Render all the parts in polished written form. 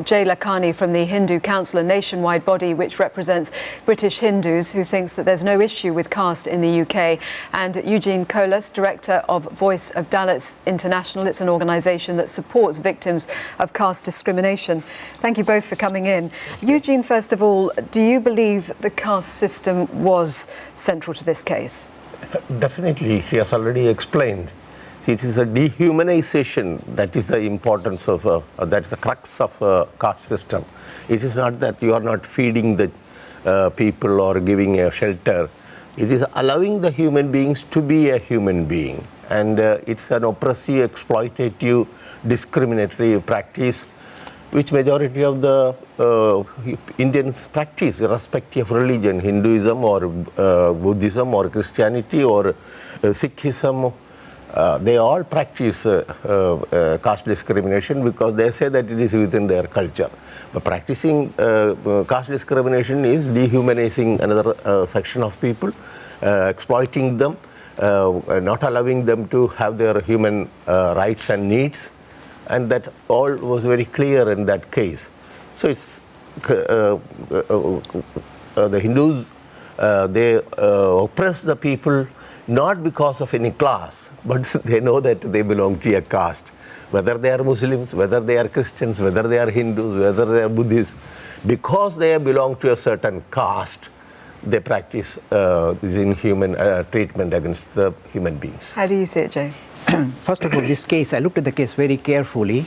Jay Lakhani from the Hindu Council, a nationwide body which represents British Hindus, who thinks that there's no issue with caste in the UK, and Eugene Kolas, director of Voice of Dalits International. It's an organisation that supports victims of caste discrimination. Thank you both for coming in. Eugene, first of all, do you believe the caste system was central to this case? Definitely. She has already explained. It is a dehumanization that is the importance of, that's the crux of a caste system. It is not that you are not feeding the people or giving a shelter. It is allowing the human beings to be a human being. And it's an oppressive, exploitative, discriminatory practice which majority of the Indians practice, irrespective of religion, Hinduism or Buddhism or Christianity or Sikhism. They all practice caste discrimination because they say that it is within their culture. But practicing caste discrimination is dehumanizing another section of people, exploiting them, not allowing them to have their human rights and needs, and that all was very clear in that case. So it's the Hindus, they oppress the people not because of any class, but they know that they belong to a caste. Whether they are Muslims, whether they are Christians, whether they are Hindus, whether they are Buddhists, because they belong to a certain caste, they practice this inhuman treatment against the human beings. How do you see it, Jay? First of all, this case, I looked at the case very carefully.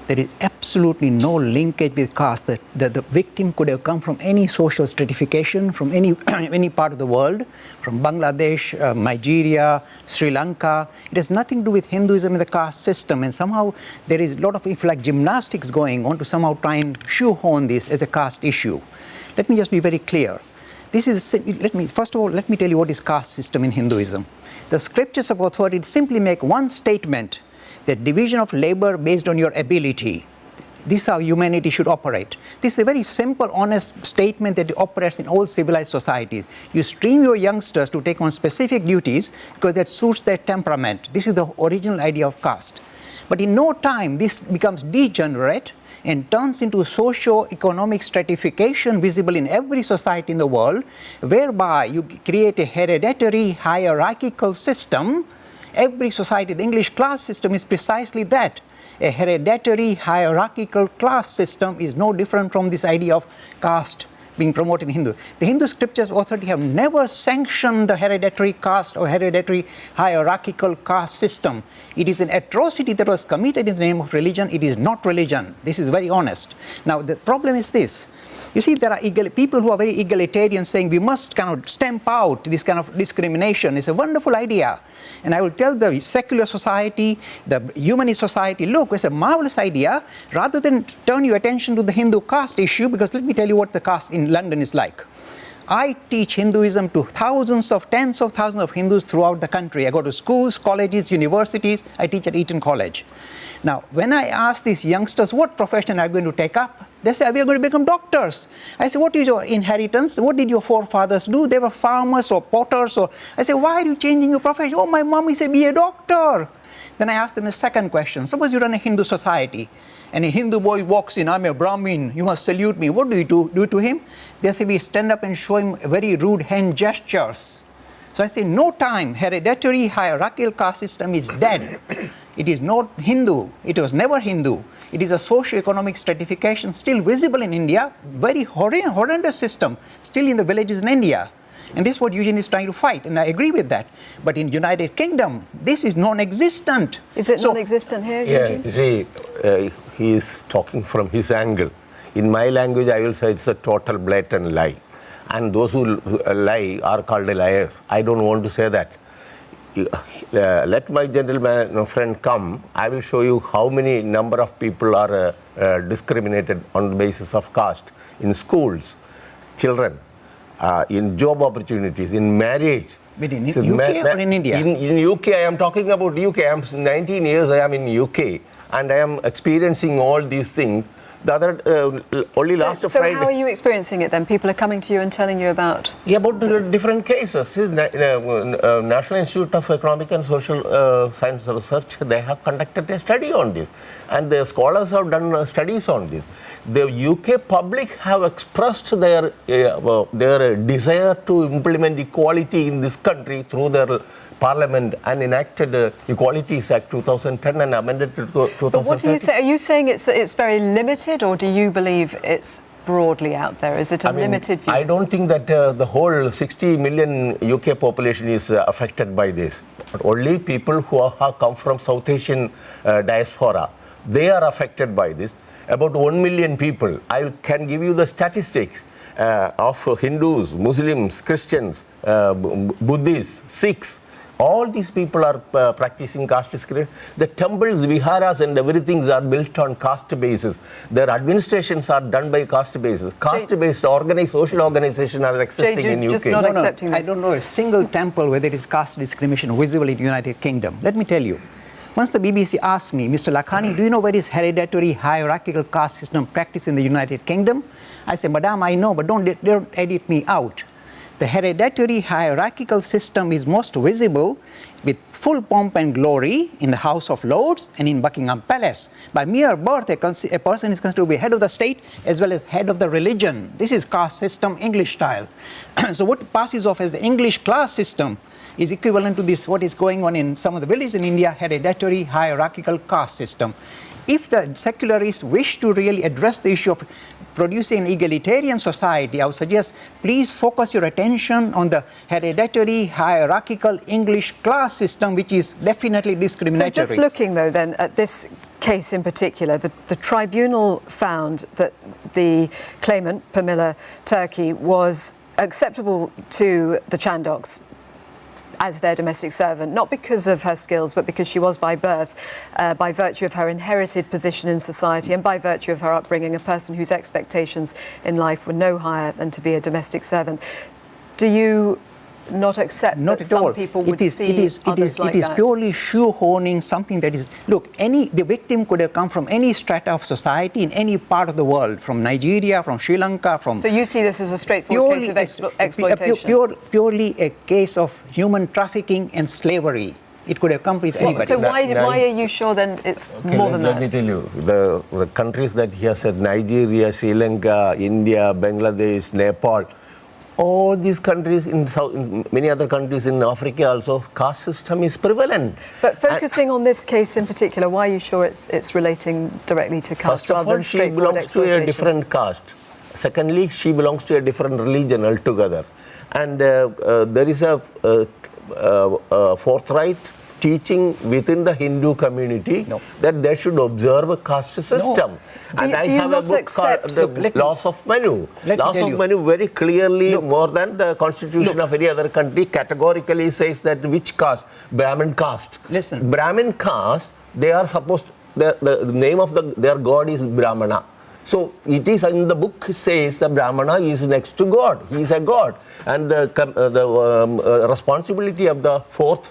There is absolutely no linkage with caste. That the victim could have come from any social stratification, from any part of the world, from Bangladesh, Nigeria, Sri Lanka. It has nothing to do with Hinduism and the caste system. And somehow there is a lot of, if like, gymnastics going on to somehow try and shoehorn this as a caste issue. Let me just be very clear. This is, first of all, let me tell you what is caste system in Hinduism. The scriptures of authority simply make one statement: the division of labor based on your ability. This is how humanity should operate. This is a very simple, honest statement that operates in all civilized societies. You stream your youngsters to take on specific duties because that suits their temperament. This is the original idea of caste. But in no time, this becomes degenerate and turns into socio-economic stratification visible in every society in the world, whereby you create a hereditary hierarchical system. Every society, the English class system is precisely that. A hereditary hierarchical class system is no different from this idea of caste being promoted in Hindu. The Hindu scriptures authority have never sanctioned the hereditary caste or hereditary hierarchical caste system. It is an atrocity that was committed in the name of religion. It is not religion. This is very honest. Now, the problem is this. You see, there are people who are very egalitarian, saying we must kind of stamp out this kind of discrimination. It's a wonderful idea. And I will tell the secular society, the humanist society, look, it's a marvelous idea. Rather than turn your attention to the Hindu caste issue, because let me tell you what the caste in London is like. I teach Hinduism to tens of thousands of Hindus throughout the country. I go to schools, colleges, universities. I teach at Eton College. Now, when I ask these youngsters, what profession are you going to take up? They say, we are going to become doctors. I say, what is your inheritance? What did your forefathers do? They were farmers or potters. I say, why are you changing your profession? Oh, my mommy said, be a doctor. Then I ask them a second question. Suppose you run a Hindu society, and a Hindu boy walks in, I'm a Brahmin, you must salute me. What do you do to him? They say, we stand up and show him very rude hand gestures. So I say, no time, hereditary hierarchical caste system is dead. It is not Hindu. It was never Hindu. It is a socio-economic stratification still visible in India, very horrendous system, still in the villages in India. And this is what Eugene is trying to fight, and I agree with that. But in United Kingdom, this is non-existent. Is it non-existent here, Eugene? Yeah, you see, he is talking from his angle. In my language, I will say it's a total blatant lie. And those who lie are called liars. I don't want to say that. Let my gentleman friend come. I will show you how many number of people are discriminated on the basis of caste in schools, children, in job opportunities, in marriage. But in UK or in India? In UK, I am talking about UK. I am 19 years. I am in UK. and I am experiencing all these things. The other, only last Friday. So how are you experiencing it then? People are coming to you and telling you about? Yeah, about different cases. See, National Institute of Economic and Social Science Research, they have conducted a study on this. And the scholars have done studies on this. The UK public have expressed their desire to implement equality in this country through their Parliament and enacted Equalities Act 2010 and amended to 2013. But what do you say? Are you saying it's very limited, or do you believe it's broadly out there? Is it a limited view? I don't think that the whole 60 million UK population is affected by this. But only people who have come from South Asian diaspora, they are affected by this. About 1 million people. I can give you the statistics of Hindus, Muslims, Christians, Buddhists, Sikhs. All these people are practicing caste discrimination. The temples, viharas and everything are built on caste basis. Their administrations are done by caste basis. Caste-based social organizations are existing in UK. Just not accepting this. I don't know a single temple where there is caste discrimination visible in the United Kingdom. Let me tell you. Once the BBC asked me, Mr. Lakhani, do you know where is hereditary hierarchical caste system practiced in the United Kingdom? I said, Madam, I know, but don't edit me out. The hereditary hierarchical system is most visible with full pomp and glory in the House of Lords and in Buckingham Palace. By mere birth, a person is considered to be head of the state as well as head of the religion. This is caste system, English style. So what passes off as the English class system is equivalent to this, what is going on in some of the villages in India, hereditary hierarchical caste system. If the secularists wish to really address the issue of producing an egalitarian society, I would suggest please focus your attention on the hereditary hierarchical English class system, which is definitely discriminatory. So just looking though then at this case in particular, the tribunal found that the claimant, Pamela Turkey, was acceptable to the Chandoks as their domestic servant, not because of her skills, but because she was by birth, by virtue of her inherited position in society and by virtue of her upbringing, a person whose expectations in life were no higher than to be a domestic servant. Do you not accept not that at some all. people would see others like It is that? purely shoehorning something that is, look, the victim could have come from any strata of society in any part of the world, from Nigeria, from Sri Lanka, from... So you see this as a straightforward case of exploitation? Purely a case of human trafficking and slavery. It could have come with anybody. So why are you sure then it's more than that? Let me tell you, the countries that he has said, Nigeria, Sri Lanka, India, Bangladesh, Nepal, all these countries, in many other countries in Africa also, caste system is prevalent. But focusing on this case in particular, why are you sure it's relating directly to caste rather than straightforward exploitation? First of all, she belongs to a different caste. Secondly, she belongs to a different religion altogether. And there is a forthright teaching within the Hindu community that they should observe a caste system. And I have a book called The Laws of Manu. Laws of Manu very clearly, more than the constitution of any other country, categorically says that which caste? Brahmin caste. Listen. Brahmin caste, they are supposed, the name of their god is Brahmana. So it is in the book says that Brahmana is next to God. He is a god. And the responsibility of the fourth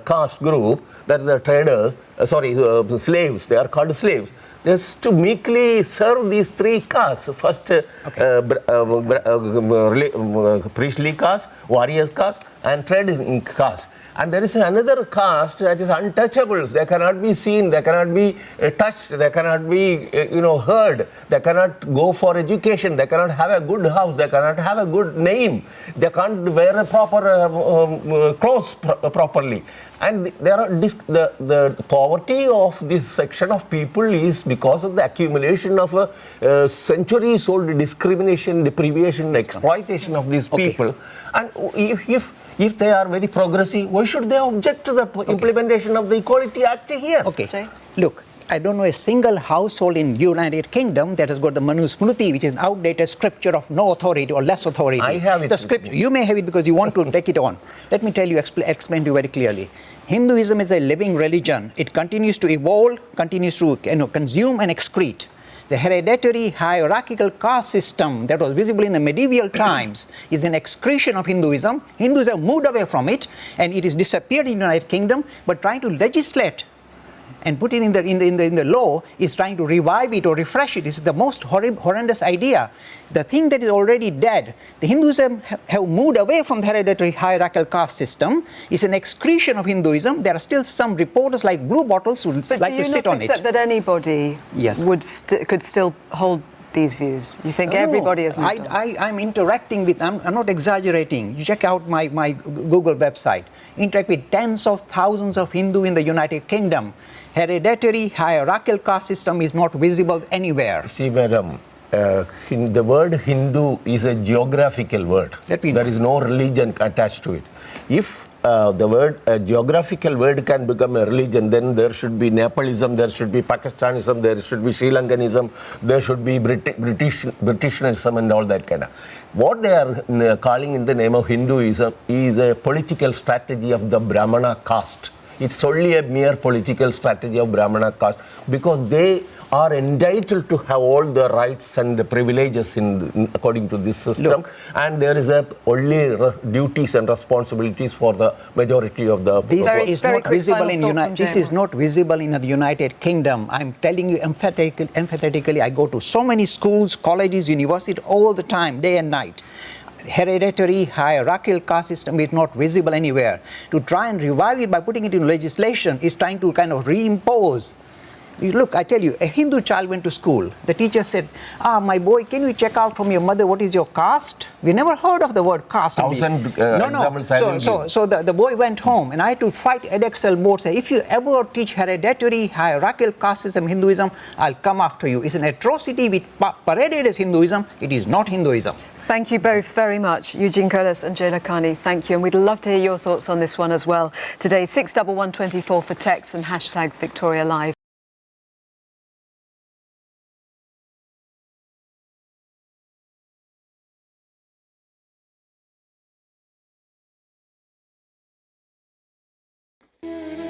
caste group, that is the traders, slaves, they are called slaves. They is to meekly serve these three castes. First, priestly caste, warrior caste, and trading caste. And there is another caste that is untouchable. They cannot be seen, they cannot be touched, they cannot be heard, they cannot go for education, they cannot have a good house, they cannot have a good name, they can't wear a proper clothes properly. And the poverty of this section of people is because of the accumulation of centuries-old discrimination, deprivation, exploitation of these people. And if they are very progressive, why should they object to the implementation of the Equality Act here? Okay. Look, I don't know a single household in United Kingdom that has got the Manu Smriti, which is an outdated scripture of no authority or less authority. I have it. The scripture, you may have it because you want to take it on. Let me tell you, explain to you very clearly. Hinduism is a living religion. It continues to evolve, continues to consume and excrete. The hereditary hierarchical caste system that was visible in the medieval times is an excretion of Hinduism. Hindus have moved away from it, and it is disappeared in the United Kingdom, but trying to legislate and put it in the law is trying to revive it or refresh it. It's the most horrendous idea. The thing that is already dead, the Hinduism have moved away from the hereditary hierarchical caste system. It's an excretion of Hinduism. There are still some reporters like Blue Bottles who like to sit on it. But do you not accept that anybody could still hold these views? You think everybody has moved on? I'm interacting with, I'm not exaggerating. You check out my Google website. Interact with tens of thousands of Hindu in the United Kingdom. Hereditary hierarchical caste system is not visible anywhere. See, madam, the word Hindu is a geographical word. There is no religion attached to it. If the word geographical word can become a religion, then there should be Nepalism, there should be Pakistanism, there should be Sri Lankanism, there should be Britishism and all that kind of. What they are calling in the name of Hinduism is a political strategy of the Brahmana caste. It's only a mere political strategy of Brahmana caste because they are entitled to have all the rights and the privileges according to this system. And there is only duties and responsibilities for the majority of the This is not visible in the United Kingdom. I'm telling you emphatically, I go to so many schools, colleges, universities all the time, day and night. Hereditary hierarchical caste system is not visible anywhere. To try and revive it by putting it in legislation is trying to kind of reimpose. Look, I tell you, a Hindu child went to school. The teacher said, my boy, can you check out from your mother what is your caste? We never heard of the word caste. No. So the boy went home, and I had to fight Edexcel board, say, if you ever teach hereditary hierarchical caste system Hinduism, I'll come after you. It's an atrocity which paraded as Hinduism. It is not Hinduism. Thank you both very much, Eugene Kolas and Jay Lakhani. Thank you, and we'd love to hear your thoughts on this one as well. Today, 61124 for text and #VictoriaLive.